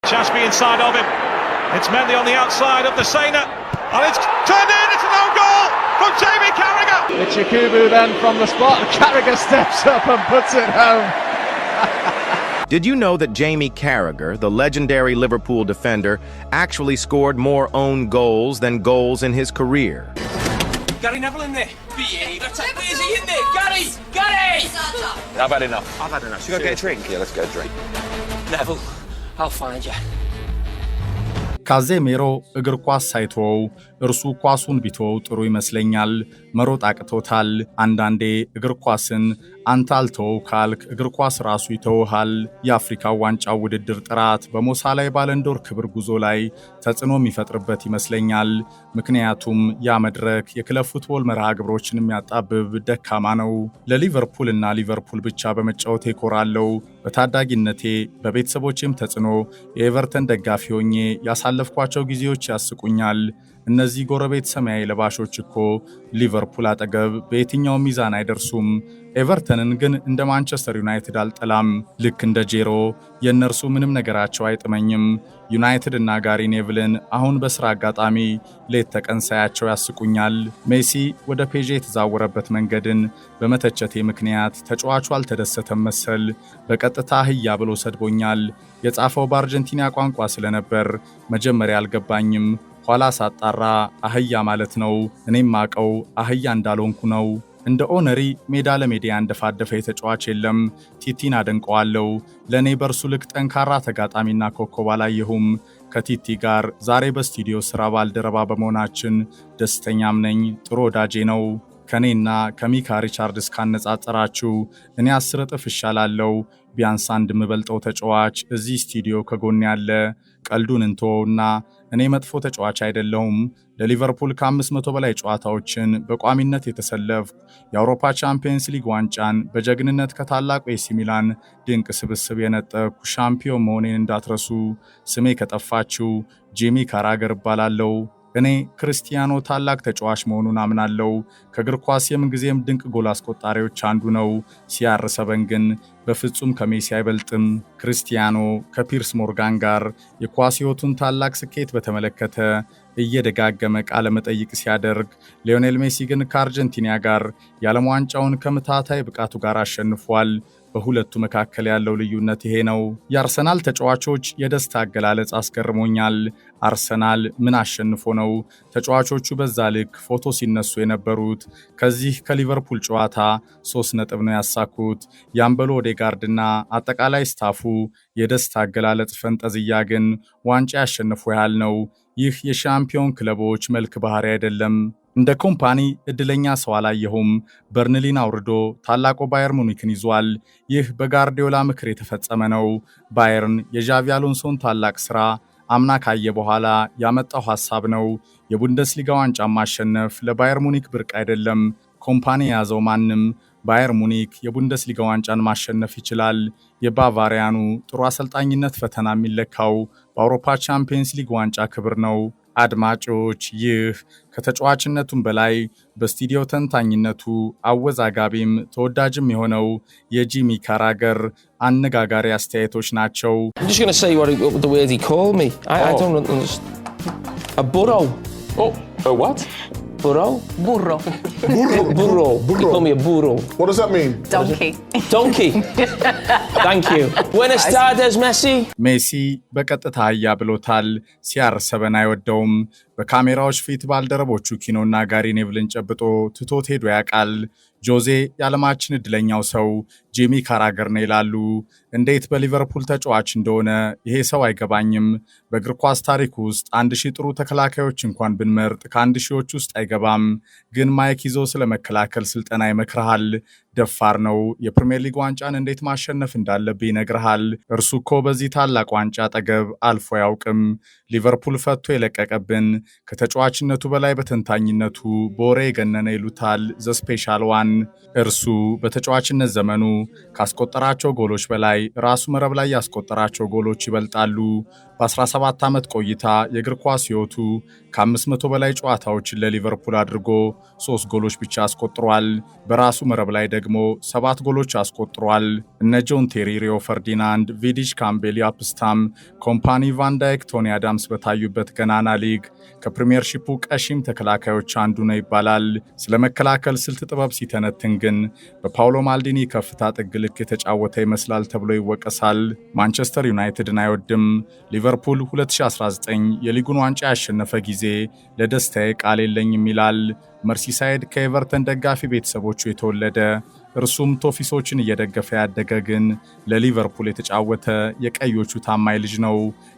Shaspy inside of him. It's Mendy on the outside of the Sena. And it's turned in, it's an own goal from Jamie Carragher. It's Yakubu then from the spot. Carragher steps up and puts it home. Did you know that Jamie Carragher, the legendary Liverpool defender, actually scored more own goals than goals in his career? Gary Neville in there. Behave. Is he in there? Gary! Gary! I've had enough. Should we go get a drink? Yeah, let's get a drink. Neville, I'll find you. ካዜሜሮ እግር ኳስ ሳይተወው እርሱ ኳሱን ቢተወው ጥሩ ይመስለኛል። መሮጥ አቅቶታል። አንዳንዴ እግር ኳስን አንተ አልተወው ካልክ እግር ኳስ ራሱ ይተውሃል። የአፍሪካ ዋንጫ ውድድር ጥራት በሞሳላይ ባለንዶር ክብር ጉዞ ላይ ተጽዕኖ የሚፈጥርበት ይመስለኛል። ምክንያቱም ያ መድረክ የክለብ ፉትቦል መርሃ ግብሮችን የሚያጣብብ ደካማ ነው። ለሊቨርፑል እና ሊቨርፑል ብቻ በመጫወቴ ኮራለው። በታዳጊነቴ በቤተሰቦቼም ተጽዕኖ የኤቨርተን ደጋፊ ሆኜ ያሳለፍኳቸው ጊዜዎች ያስቁኛል። እነዚህ ጎረቤት ሰማያዊ ለባሾች እኮ ሊቨርፑል አጠገብ በየትኛው ሚዛን አይደርሱም። ኤቨርተንን ግን እንደ ማንቸስተር ዩናይትድ አልጠላም። ልክ እንደ ጄሮ የእነርሱ ምንም ነገራቸው አይጥመኝም። ዩናይትድ እና ጋሪ ኔቭልን አሁን በስራ አጋጣሚ ሌት ተቀን ሳያቸው ያስቁኛል። ሜሲ ወደ ፔዤ የተዛወረበት መንገድን በመተቸቴ ምክንያት ተጫዋቹ አልተደሰተም መሰል በቀጥታ አህያ ብሎ ሰድቦኛል። የጻፈው በአርጀንቲና ቋንቋ ስለነበር መጀመሪያ አልገባኝም። ኋላ ሳጣራ አህያ ማለት ነው። እኔም ማቀው አህያ እንዳልሆንኩ ነው። እንደ ኦነሪ ሜዳ ለሜዳ ያንደፋደፈ ተጫዋች የለም። ቲቲን አደንቀዋለሁ። ለኔ በርሱ ልክ ጠንካራ ተጋጣሚና ኮከብ አላየሁም። ከቲቲ ጋር ዛሬ በስቱዲዮ ስራ ባልደረባ በመሆናችን ደስተኛም ነኝ። ጥሩ ወዳጄ ነው። ከኔና ከሚካ ሪቻርድስ ካነጻጸራችሁ እኔ 10 እጥፍ እሻላለሁ። ቢያንስ አንድ የምበልጠው ተጫዋች እዚህ ስቱዲዮ ከጎን ያለ። ቀልዱን እንተወውና እኔ መጥፎ ተጫዋች አይደለሁም። ለሊቨርፑል ከ500 በላይ ጨዋታዎችን በቋሚነት የተሰለፍኩ፣ የአውሮፓ ቻምፒየንስ ሊግ ዋንጫን በጀግንነት ከታላቁ ኤሲ ሚላን ድንቅ ስብስብ የነጠቅኩ ሻምፒዮን መሆኔን እንዳትረሱ። ስሜ ከጠፋችሁ ጂሚ ካራገር እባላለሁ። እኔ ክርስቲያኖ ታላቅ ተጫዋች መሆኑን አምናለሁ። ከእግር ኳስ የምንጊዜም ድንቅ ጎል አስቆጣሪዎች አንዱ ነው። CR7 ግን በፍጹም ከሜሲ አይበልጥም። ክርስቲያኖ ከፒርስ ሞርጋን ጋር የኳስ ሕይወቱን ታላቅ ስኬት በተመለከተ እየደጋገመ ቃለ መጠይቅ ሲያደርግ፣ ሊዮኔል ሜሲ ግን ከአርጀንቲና ጋር የዓለም ዋንጫውን ከምታታይ ብቃቱ ጋር አሸንፏል። በሁለቱ መካከል ያለው ልዩነት ይሄ ነው። የአርሰናል ተጫዋቾች የደስታ አገላለጽ አስገርሞኛል። አርሰናል ምን አሸንፎ ነው ተጫዋቾቹ በዛ ልክ ፎቶ ሲነሱ የነበሩት? ከዚህ ከሊቨርፑል ጨዋታ 3 ነጥብ ነው ያሳኩት። የአምበሎ ኦዴጋርድና አጠቃላይ ስታፉ የደስታ አገላለጽ ፈንጠዝያ ግን ዋንጫ ያሸንፎ ያህል ነው። ይህ የሻምፒዮን ክለቦች መልክ ባህሪ አይደለም። እንደ ኮምፓኒ እድለኛ ሰው አላየሁም። በርንሊን አውርዶ ታላቁ ባየር ሙኒክን ይዟል። ይህ በጋርዲዮላ ምክር የተፈጸመ ነው። ባየርን የዣቪ አሎንሶን ታላቅ ሥራ አምና ካየ በኋላ ያመጣው ሐሳብ ነው። የቡንደስሊጋ ዋንጫ ማሸነፍ ለባየር ሙኒክ ብርቅ አይደለም። ኮምፓኒ የያዘው ማንም ባየር ሙኒክ የቡንደስሊጋ ዋንጫን ማሸነፍ ይችላል። የባቫሪያኑ ጥሩ አሰልጣኝነት ፈተና የሚለካው በአውሮፓ ቻምፒየንስ ሊግ ዋንጫ ክብር ነው። አድማጮች፣ ይህ ከተጫዋችነቱም በላይ በስቱዲዮ ተንታኝነቱ አወዛጋቢም ተወዳጅም የሆነው የጂሚ ካራገር አነጋጋሪ አስተያየቶች ናቸው። Burro? Burro. Burro. He called me a burro. What does that mean? Donkey. Donkey. Thank you. Buenas tardes, Messi. ሜሲ በቀጥታ አህያ ብሎታል። CR7 አይወደውም። በካሜራዎች ፊት ባልደረቦቹ ኪኖና ጋሪ ኔቭልን ጨብጦ ትቶት ሄዶ ያውቃል። ጆዜ የዓለማችን እድለኛው ሰው ጂሚ ካራገር ነው ይላሉ። እንዴት በሊቨርፑል ተጫዋች እንደሆነ ይሄ ሰው አይገባኝም። በእግር ኳስ ታሪክ ውስጥ 1000 ጥሩ ተከላካዮች እንኳን ብንመርጥ ከ1000 ሺዎች ውስጥ አይገባም። ግን ማይክ ይዞ ስለመከላከል ስልጠና ይመክርሃል። ደፋር ነው። የፕሪሚየር ሊግ ዋንጫን እንዴት ማሸነፍ እንዳለብህ ይነግርሃል። እርሱ እኮ በዚህ ታላቅ ዋንጫ አጠገብ አልፎ አያውቅም። ሊቨርፑል ፈቶ የለቀቀብን ከተጫዋችነቱ በላይ በተንታኝነቱ በወሬ የገነነ ይሉታል ዘ ስፔሻል ዋን። እርሱ በተጫዋችነት ዘመኑ ካስቆጠራቸው ጎሎች በላይ ራሱ መረብ ላይ ያስቆጠራቸው ጎሎች ይበልጣሉ። በ17 ዓመት ቆይታ የእግር ኳስ ሕይወቱ ከ500 በላይ ጨዋታዎችን ለሊቨርፑል አድርጎ 3 ጎሎች ብቻ አስቆጥሯል። በራሱ መረብ ላይ ደግሞ 7 ጎሎች አስቆጥሯል። እነ ጆን ቴሪ፣ ሪዮ ፈርዲናንድ፣ ቪዲች ካምቤል፣ ያፕስታም፣ ኮምፓኒ፣ ቫንዳይክ፣ ቶኒ አዳምስ በታዩበት ገናና ሊግ ከፕሪሚየርሺፑ ቀሺም ተከላካዮች አንዱ ነው ይባላል። ስለ መከላከል ስልት ጥበብ ሲተነትን ግን በፓውሎ ማልዲኒ ከፍታ ጥግ ልክ የተጫወተ ይመስላል ተብሎ ይወቀሳል። ማንቸስተር ዩናይትድን አይወድም። ሊቨርፑል 2019 የሊጉን ዋንጫ ያሸነፈ ጊዜ ለደስታዬ ቃል የለኝም ይላል። መርሲሳይድ ከኤቨርተን ደጋፊ ቤተሰቦቹ የተወለደ እርሱም ቶፊሶችን እየደገፈ ያደገ ግን ለሊቨርፑል የተጫወተ የቀዮቹ ታማኝ ልጅ ነው።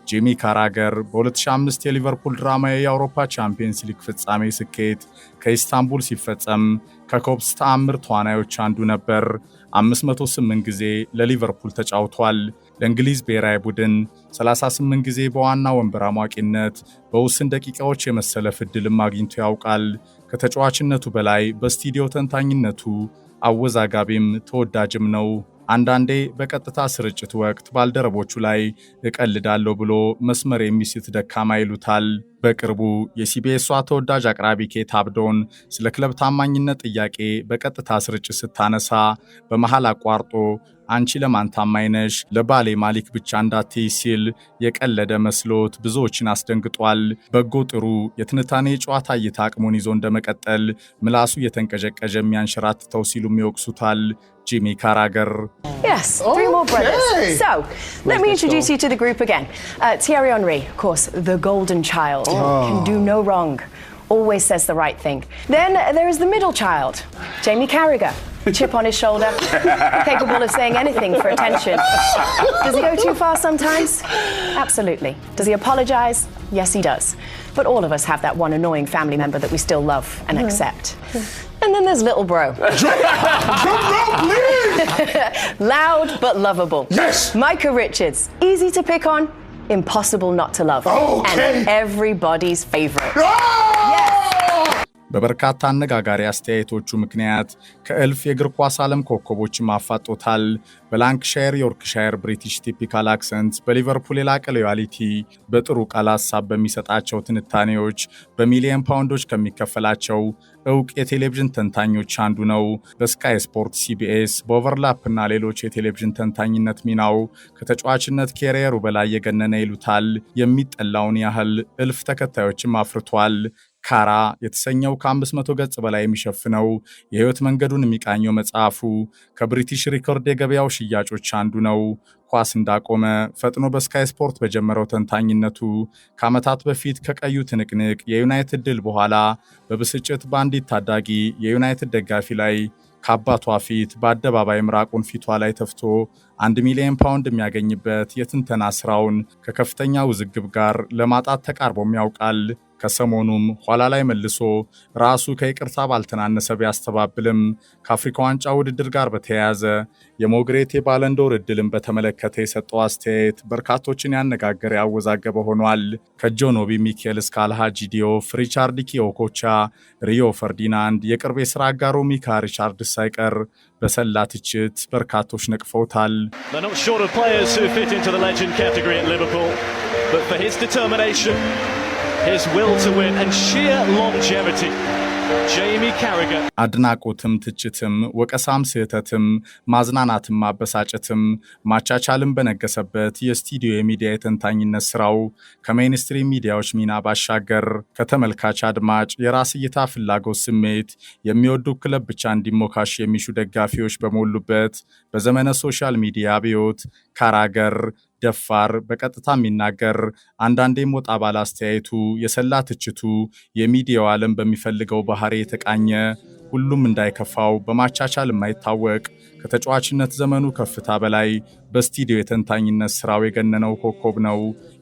ጄሚ ካራገር በ2005 የሊቨርፑል ድራማዊ የአውሮፓ ቻምፒየንስ ሊግ ፍጻሜ ስኬት ከኢስታንቡል ሲፈጸም ከኮብስ ተአምር ተዋናዮች አንዱ ነበር። 508 ጊዜ ለሊቨርፑል ተጫውቷል። ለእንግሊዝ ብሔራዊ ቡድን 38 ጊዜ በዋና ወንበር አሟቂነት በውስን ደቂቃዎች የመሰለፍ ዕድልም አግኝቶ ያውቃል። ከተጫዋችነቱ በላይ በስቱዲዮ ተንታኝነቱ አወዛጋቢም ተወዳጅም ነው። አንዳንዴ በቀጥታ ስርጭት ወቅት ባልደረቦቹ ላይ እቀልዳለሁ ብሎ መስመር የሚስት ደካማ ይሉታል። በቅርቡ የሲቢኤሷ ተወዳጅ አቅራቢ ኬት አብዶን ስለ ክለብ ታማኝነት ጥያቄ በቀጥታ ስርጭት ስታነሳ በመሃል አቋርጦ አንቺ ለማን ታማኝ ነሽ? ለባሌ ማሊክ ብቻ እንዳትይ ሲል የቀለደ መስሎት ብዙዎችን አስደንግጧል። በጎ ጥሩ የትንታኔ ጨዋታ እይታ አቅሙን ይዞ እንደመቀጠል ምላሱ የተንቀዠቀዠ የሚያንሸራትተው ሲሉም ይወቅሱታል። ጂሚ ካራገር Yes, 3 more brothers. So, let me introduce you to the group again. Thierry Henry, of course, the golden child. Can do no wrong. Always says the right thing. Then there is the middle child, Jamie Carragher. Chip on his shoulder, capable of saying anything for attention. Does he go too far sometimes? Absolutely. Does he apologize? Yes, he does. But all of us have that one annoying family member that we still love and accept. And then there's little bro. Loud but lovable. Yes. Micah Richards. Easy to pick on, impossible not to love. Okay. And everybody's favorite. በበርካታ አነጋጋሪ አስተያየቶቹ ምክንያት ከእልፍ የእግር ኳስ ዓለም ኮከቦችም አፋጦታል። በላንክሻየር ዮርክሻየር ብሪቲሽ ቲፒካል አክሰንት፣ በሊቨርፑል የላቀ ሎያሊቲ፣ በጥሩ ቃል ሀሳብ በሚሰጣቸው ትንታኔዎች በሚሊየን ፓውንዶች ከሚከፈላቸው እውቅ የቴሌቪዥን ተንታኞች አንዱ ነው። በስካይ ስፖርት፣ ሲቢኤስ፣ በኦቨርላፕ እና ሌሎች የቴሌቪዥን ተንታኝነት ሚናው ከተጫዋችነት ኬሪየሩ በላይ የገነነ ይሉታል። የሚጠላውን ያህል እልፍ ተከታዮችም አፍርቷል። ካራ የተሰኘው ከ500 ገጽ በላይ የሚሸፍነው የህይወት መንገዱን የሚቃኘው መጽሐፉ ከብሪቲሽ ሪኮርድ የገበያው ሽያጮች አንዱ ነው። ኳስ እንዳቆመ ፈጥኖ በስካይ ስፖርት በጀመረው ተንታኝነቱ ከዓመታት በፊት ከቀዩ ትንቅንቅ የዩናይትድ ድል በኋላ በብስጭት በአንዲት ታዳጊ የዩናይትድ ደጋፊ ላይ ከአባቷ ፊት በአደባባይ ምራቁን ፊቷ ላይ ተፍቶ 1 ሚሊዮን ፓውንድ የሚያገኝበት የትንተና ስራውን ከከፍተኛ ውዝግብ ጋር ለማጣት ተቃርቦም ያውቃል። ከሰሞኑም ኋላ ላይ መልሶ ራሱ ከይቅርታ ባልተናነሰ ቢያስተባብልም ከአፍሪካ ዋንጫ ውድድር ጋር በተያያዘ የሞግሬት የባለንዶር ዕድልን በተመለከተ የሰጠው አስተያየት በርካቶችን ያነጋገረ ያወዛገበ ሆኗል። ከጆኖቢ ሚኬል እስከ አልሃጂ ዲዮፍ፣ ሪቻርድ ኪዮኮቻ፣ ሪዮ ፈርዲናንድ፣ የቅርብ የሥራ አጋሩ ሚካ ሪቻርድስ ሳይቀር በሰላ ትችት በርካቶች ነቅፈውታል። His will to win and sheer longevity. Jamie Carragher. አድናቆትም ትችትም ወቀሳም ስህተትም ማዝናናትም ማበሳጨትም ማቻቻልም በነገሰበት የስቱዲዮ የሚዲያ የተንታኝነት ስራው ከሜይንስትሪም ሚዲያዎች ሚና ባሻገር ከተመልካች አድማጭ የራስ እይታ ፍላጎት ስሜት የሚወዱ ክለብ ብቻ እንዲሞካሽ የሚሹ ደጋፊዎች በሞሉበት በዘመነ ሶሻል ሚዲያ አብዮት ካራገር ደፋር በቀጥታ የሚናገር አንዳንዴም ወጣ ባለ አስተያየቱ የሰላ ትችቱ የሚዲያው ዓለም በሚፈልገው ባህሪ የተቃኘ ሁሉም እንዳይከፋው በማቻቻል የማይታወቅ ከተጫዋችነት ዘመኑ ከፍታ በላይ በስቱዲዮ የተንታኝነት ስራው የገነነው ኮከብ ነው።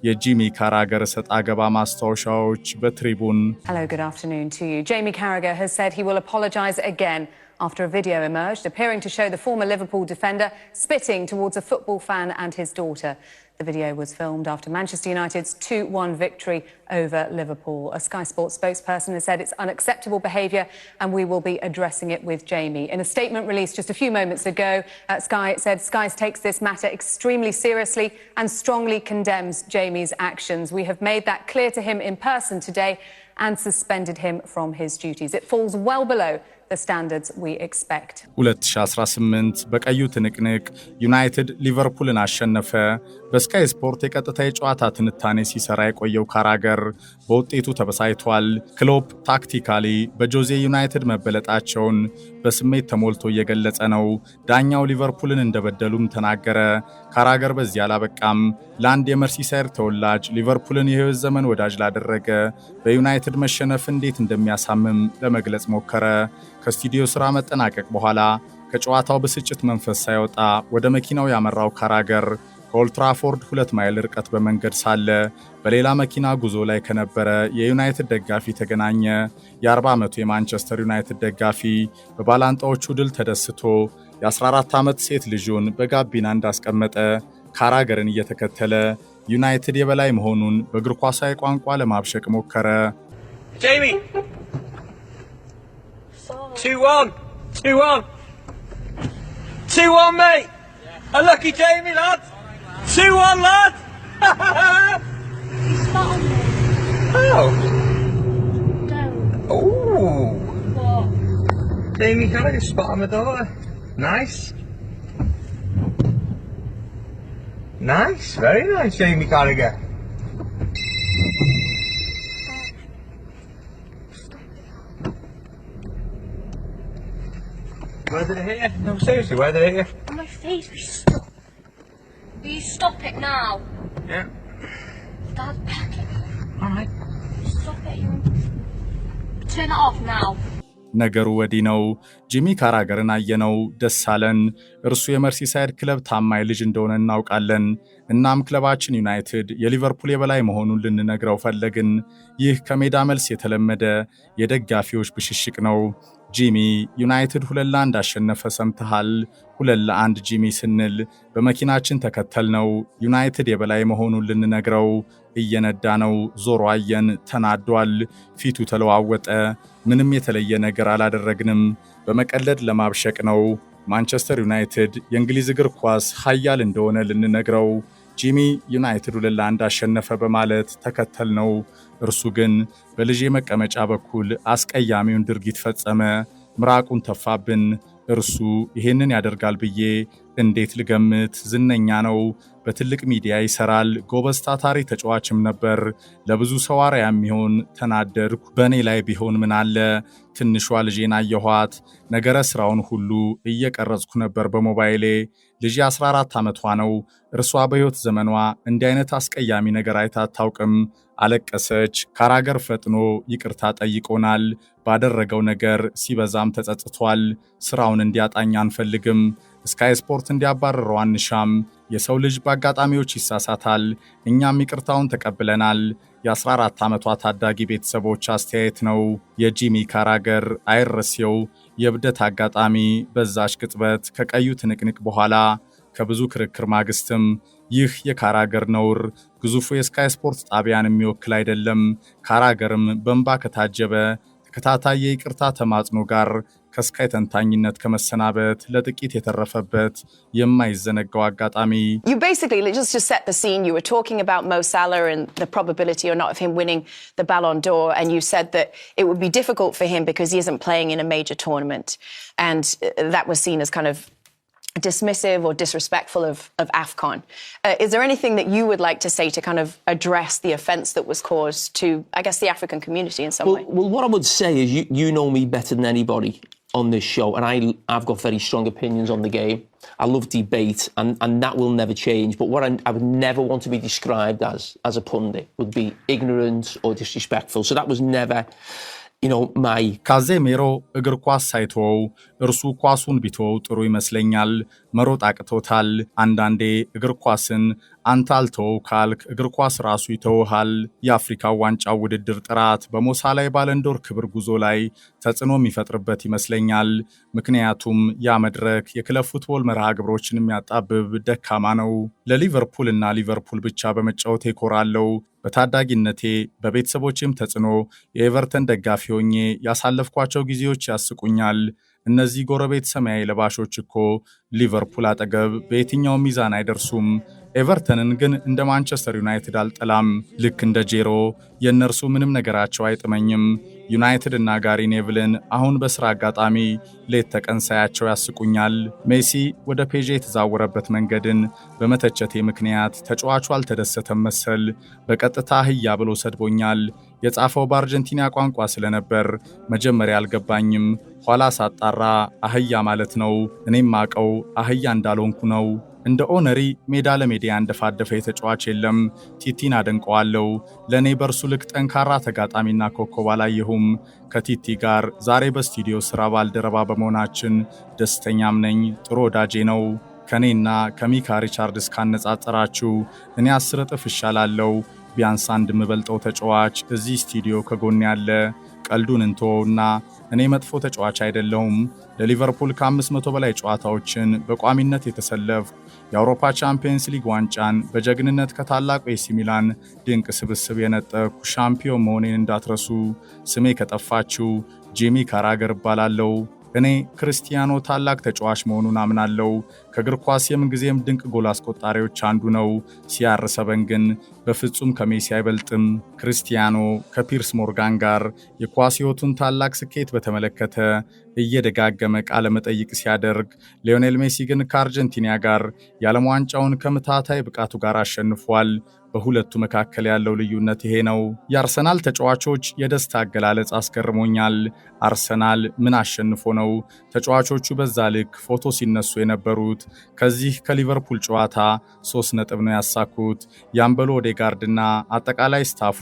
የጂሚ ካራገር ሰጣ ገባ ማስታወሻዎች በትሪቡን Hello, good afternoon to you. Jamie Carragher has said he will apologise again after a video emerged appearing to show the former Liverpool defender spitting towards a football fan and his daughter. The video was filmed after Manchester United's 2-1 victory over Liverpool. A Sky Sports spokesperson has said it's unacceptable behaviour and we will be addressing it with Jamie. In a statement released just a few moments ago, Sky said Sky takes this matter extremely seriously and strongly condemns Jamie's actions. We have made that clear to him in person today and suspended him from his duties. It falls well below the standards we expect. 2018 በቀዩ ትንቅንቅ ዩናይትድ ሊቨርፑልን አሸነፈ። በስካይ ስፖርት የቀጥታ የጨዋታ ትንታኔ ሲሰራ የቆየው ካራገር በውጤቱ ተበሳይቷል። ክሎፕ ታክቲካሊ በጆዜ ዩናይትድ መበለጣቸውን በስሜት ተሞልቶ እየገለጸ ነው። ዳኛው ሊቨርፑልን እንደበደሉም ተናገረ። ካራገር በዚህ አላበቃም። ለአንድ የመርሲሳይድ ተወላጅ ሊቨርፑልን የህይወት ዘመን ወዳጅ ላደረገ በዩናይትድ መሸነፍ እንዴት እንደሚያሳምም ለመግለጽ ሞከረ። ከስቱዲዮ ስራ መጠናቀቅ በኋላ ከጨዋታው ብስጭት መንፈስ ሳይወጣ ወደ መኪናው ያመራው ካራገር ከኦልትራፎርድ 2 ማይል ርቀት በመንገድ ሳለ በሌላ መኪና ጉዞ ላይ ከነበረ የዩናይትድ ደጋፊ ተገናኘ። የ40 ዓመቱ የማንቸስተር ዩናይትድ ደጋፊ በባላንጣዎቹ ድል ተደስቶ የ14 ዓመት ሴት ልጁን በጋቢና እንዳስቀመጠ ካራገርን እየተከተለ ዩናይትድ የበላይ መሆኑን በእግር ኳሳዊ ቋንቋ ለማብሸቅ ሞከረ። Jamie! 2-1! 2-1! 2-1, mate! A lucky Jamie, lad! 2-1, lad! Oh! Oh! Jamie Carragher spot on the door. Nice. Nice, very nice, Jamie Carragher. Where did it hit you? No, seriously, where did it hit you? On my face, will you stop it now? Yeah. Dad, pack it. Alright. Stop it. Turn it off now. ነገሩ ወዲህ ነው። ጂሚ ካራገርን አየነው፣ ደስ አለን። እርሱ የመርሲሳይድ ክለብ ታማኝ ልጅ እንደሆነ እናውቃለን። እናም ክለባችን ዩናይትድ የሊቨርፑል የበላይ መሆኑን ልንነግረው ፈለግን። ይህ ከሜዳ መልስ የተለመደ የደጋፊዎች ብሽሽቅ ነው። ጂሚ ዩናይትድ 2-1 አሸነፈ ሰምተሃል? 2-1 ጂሚ ስንል በመኪናችን ተከተልነው። ዩናይትድ የበላይ መሆኑን ልንነግረው እየነዳ ነው። ዞሮ አየን፣ ተናዷል። ፊቱ ተለዋወጠ። ምንም የተለየ ነገር አላደረግንም። በመቀለድ ለማብሸቅ ነው። ማንቸስተር ዩናይትድ የእንግሊዝ እግር ኳስ ኃያል እንደሆነ ልንነግረው ጂሚ ዩናይትድ 2-1 አሸነፈ በማለት ተከተልነው። እርሱ ግን በልጄ መቀመጫ በኩል አስቀያሚውን ድርጊት ፈጸመ። ምራቁን ተፋብን። እርሱ ይሄንን ያደርጋል ብዬ እንዴት ልገምት? ዝነኛ ነው፣ በትልቅ ሚዲያ ይሰራል፣ ጎበዝ ታታሪ ተጫዋችም ነበር። ለብዙ ሰው አርአያ የሚሆን ተናደድኩ። በእኔ ላይ ቢሆን ምን አለ? ትንሿ ልጄን አየኋት። ነገረ ስራውን ሁሉ እየቀረጽኩ ነበር በሞባይሌ። ልጄ 14 ዓመቷ ነው። እርሷ በሕይወት ዘመኗ እንዲህ አይነት አስቀያሚ ነገር አይታ አታውቅም። አለቀሰች። ካራገር ፈጥኖ ይቅርታ ጠይቆናል። ባደረገው ነገር ሲበዛም ተጸጽቷል። ስራውን እንዲያጣኝ አንፈልግም። ስካይ ስፖርት እንዲያባረረው አንሻም። የሰው ልጅ በአጋጣሚዎች ይሳሳታል። እኛም ይቅርታውን ተቀብለናል። የ14 ዓመቷ ታዳጊ ቤተሰቦች አስተያየት ነው። የጂሚ ካራገር አይረሴው የብደት አጋጣሚ በዛች ቅጽበት ከቀዩ ትንቅንቅ በኋላ ከብዙ ክርክር ማግስትም ይህ የካራገር ነውር ግዙፉ የስካይ ስፖርት ጣቢያን የሚወክል አይደለም። ካራገርም በእንባ ከታጀበ ተከታታይ የይቅርታ ተማጽኖ ጋር ከስካይ ተንታኝነት ከመሰናበት ለጥቂት የተረፈበት የማይዘነጋው አጋጣሚ። You basically just set the scene. You were talking about Mo Salah and the probability or not of him winning the Ballon d'Or, and you said that it would be difficult for him because he isn't playing in a major tournament, and that was seen as kind of dismissive or disrespectful of AFCON. Is there anything that you would like to say to kind of address the offence that was caused to, I guess, the African community in some way? Well, what I would say is you know me better than anybody on this show, and I've got very strong opinions on the game. I love debate, and that will never change. But what I would never want to be described as a pundit would be ignorant or disrespectful. So that was never my ካዜሜሮ እግር ኳስ ሳይተወው እርሱ ኳሱን ቢተወው ጥሩ ይመስለኛል። መሮጥ አቅቶታል። አንዳንዴ እግር ኳስን አንተ አልተወው ካልክ እግር ኳስ ራሱ ይተውሃል። የአፍሪካ ዋንጫ ውድድር ጥራት በሞሳላ ባለንዶር ክብር ጉዞ ላይ ተጽዕኖ የሚፈጥርበት ይመስለኛል። ምክንያቱም ያ መድረክ የክለብ ፉትቦል መርሃ ግብሮችን የሚያጣብብ ደካማ ነው። ለሊቨርፑል እና ሊቨርፑል ብቻ በመጫወት ይኮራለው። በታዳጊነቴ በቤተሰቦቼም ተጽዕኖ የኤቨርተን ደጋፊ ሆኜ ያሳለፍኳቸው ጊዜዎች ያስቁኛል። እነዚህ ጎረቤት ሰማያዊ ለባሾች እኮ ሊቨርፑል አጠገብ በየትኛው ሚዛን አይደርሱም። ኤቨርተንን ግን እንደ ማንቸስተር ዩናይትድ አልጠላም። ልክ እንደ ጄሮ የእነርሱ ምንም ነገራቸው አይጥመኝም። ዩናይትድ እና ጋሪ ኔቭልን አሁን በስራ አጋጣሚ ሌት ተቀን ሳያቸው ያስቁኛል። ሜሲ ወደ ፔዤ የተዛወረበት መንገድን በመተቸቴ ምክንያት ተጫዋቹ አልተደሰተም መሰል በቀጥታ አህያ ብሎ ሰድቦኛል። የጻፈው በአርጀንቲና ቋንቋ ስለነበር መጀመሪያ አልገባኝም። ኋላ ሳጣራ አህያ ማለት ነው። እኔም አቀው አህያ እንዳልሆንኩ ነው። እንደ ኦነሪ ሜዳ ለሜዳ ያንደፋደፈ የተጫዋች የለም። ቲቲን አደንቀዋለሁ። ለእኔ በእርሱ ልክ ጠንካራ ተጋጣሚና ኮከብ አላየሁም። ከቲቲ ጋር ዛሬ በስቱዲዮ ሥራ ባልደረባ በመሆናችን ደስተኛም ነኝ። ጥሩ ወዳጄ ነው። ከኔና ከሚካ ሪቻርድስ ካነጻጸራችሁ እኔ 10 እጥፍ እሻላለሁ። ቢያንስ አንድ የምበልጠው ተጫዋች እዚህ ስቱዲዮ ከጎን ያለ። ቀልዱን እንተወውና እኔ መጥፎ ተጫዋች አይደለሁም። ለሊቨርፑል ከ500 በላይ ጨዋታዎችን በቋሚነት የተሰለፍኩ፣ የአውሮፓ ቻምፒየንስ ሊግ ዋንጫን በጀግንነት ከታላቁ ኤሲ ሚላን ድንቅ ስብስብ የነጠቅኩ ሻምፒዮን መሆኔን እንዳትረሱ። ስሜ ከጠፋችሁ ጄሚ ካራገር እባላለሁ። እኔ ክርስቲያኖ ታላቅ ተጫዋች መሆኑን አምናለሁ። ከእግር ኳስ የምንጊዜም ድንቅ ጎል አስቆጣሪዎች አንዱ ነው። CR7 ግን በፍጹም ከሜሲ አይበልጥም። ክርስቲያኖ ከፒርስ ሞርጋን ጋር የኳስ ሕይወቱን ታላቅ ስኬት በተመለከተ እየደጋገመ ቃለ መጠይቅ ሲያደርግ፣ ሊዮኔል ሜሲ ግን ከአርጀንቲና ጋር የዓለም ዋንጫውን ከምታታይ ብቃቱ ጋር አሸንፏል። በሁለቱ መካከል ያለው ልዩነት ይሄ ነው። የአርሰናል ተጫዋቾች የደስታ አገላለጽ አስገርሞኛል። አርሰናል ምን አሸንፎ ነው ተጫዋቾቹ በዛ ልክ ፎቶ ሲነሱ የነበሩት? ከዚህ ከሊቨርፑል ጨዋታ 3 ነጥብ ነው ያሳኩት። የአምበሎ ኦዴጋርድና አጠቃላይ ስታፉ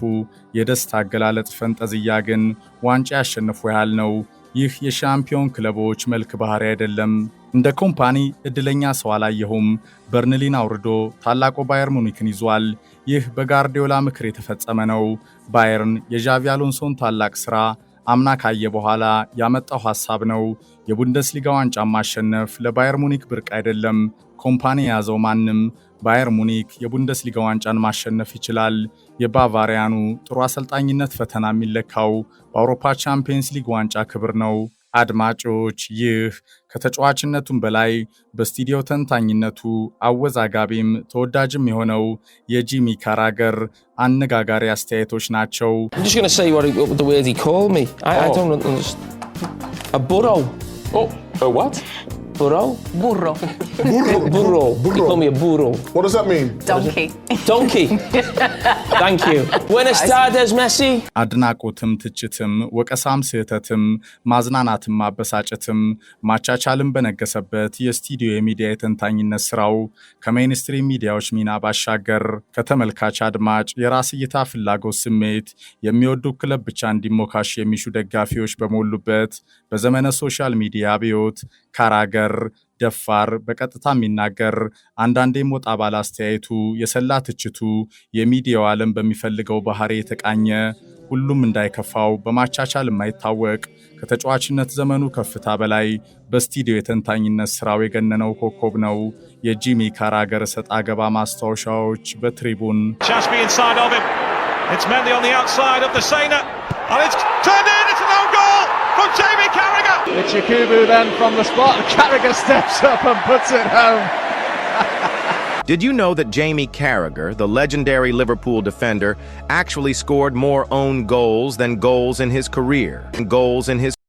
የደስታ አገላለጽ ፈንጠዝያ ግን ዋንጫ ያሸንፎ ያህል ነው። ይህ የሻምፒዮን ክለቦች መልክ ባህሪ አይደለም። እንደ ኮምፓኒ እድለኛ ሰው አላየሁም። በርንሊን አውርዶ ታላቁ ባየር ሙኒክን ይዟል። ይህ በጋርዲዮላ ምክር የተፈጸመ ነው። ባየርን የዣቪ አሎንሶን ታላቅ ሥራ አምና ካየ በኋላ ያመጣው ሐሳብ ነው። የቡንደስሊጋ ዋንጫ ማሸነፍ ለባየር ሙኒክ ብርቅ አይደለም። ኮምፓኒ የያዘው ማንም ባየር ሙኒክ የቡንደስሊጋ ዋንጫን ማሸነፍ ይችላል። የባቫሪያኑ ጥሩ አሰልጣኝነት ፈተና የሚለካው በአውሮፓ ቻምፒየንስ ሊግ ዋንጫ ክብር ነው። አድማጮች፣ ይህ ከተጫዋችነቱም በላይ በስቱዲዮ ተንታኝነቱ አወዛጋቢም ተወዳጅም የሆነው የጂሚ ካራገር አነጋጋሪ አስተያየቶች ናቸው። Burro? Burro. Burro. He called me a burro. What does that mean? Donkey. Donkey. Thank you. Buenas tardes, Messi. አድናቆትም ትችትም ወቀሳም ስህተትም ማዝናናትም ማበሳጨትም ማቻቻልም በነገሰበት የስቱዲዮ የሚዲያ የተንታኝነት ስራው ከሜይንስትሪም ሚዲያዎች ሚና ባሻገር ከተመልካች አድማጭ የራስ እይታ ፍላጎት ስሜት የሚወዱ ክለብ ብቻ እንዲሞካሽ የሚሹ ደጋፊዎች በሞሉበት በዘመነ ሶሻል ሚዲያ አብዮት ካራገር ደፋር፣ በቀጥታ የሚናገር፣ አንዳንዴም ወጣ ባለ አስተያየቱ የሰላ ትችቱ የሚዲያው ዓለም በሚፈልገው ባህሪ የተቃኘ፣ ሁሉም እንዳይከፋው በማቻቻል የማይታወቅ ከተጫዋችነት ዘመኑ ከፍታ በላይ በስቱዲዮ የተንታኝነት ስራው የገነነው ኮከብ ነው። የጂሚ ካራገር ሰጣ ገባ ማስታወሻዎች በትሪቡን from Jamie Carragher. It's Yakubu then from the spot. Carragher steps up and puts it home. Did you know that Jamie Carragher, the legendary Liverpool defender, actually scored more own goals than goals in his career?